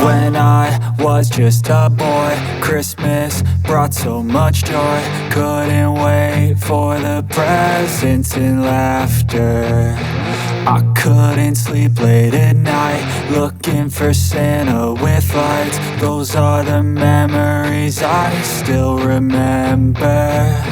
When I was just a boy, Christmas brought so much joy. Couldn't wait for the presents and laughter. I couldn't sleep late at night, looking for Santa with lights. Those are the memories I still remember.